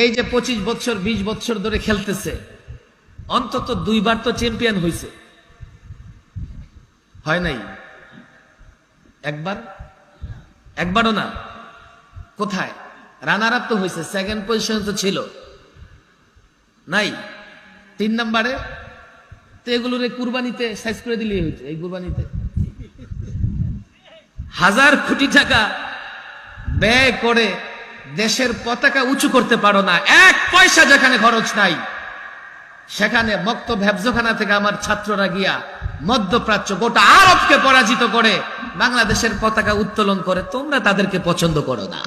এই যে 25 বছর 20 বছর ধরে খেলতেছে, অন্তত 2 বার তো চ্যাম্পিয়ন হয়েছে, হয় নাই? একবারও না। কোথায়? রানার আপ তো হয়েছে, সেকেন্ড পজিশন তো ছিল নাই। 3 নম্বরে তো এগুলোর কুরবানিতে সাইজ করে দিলেই হয়েছে। এই কুরবানিতে 1000 কোটি টাকা ব্যয় করে দেশের পতাকা উঁচু করতে পারো না, 1 পয়সা যেখানে খরচ নাই, সেখানে মক্তব হেফজখানা থেকে আমার ছাত্ররা গিয়া মধ্যপ্রাচ্য গোটা আরবকে পরাজিত করে বাংলাদেশের পতাকা উত্তোলন করে। তোমরা তাদেরকে পছন্দ করো না।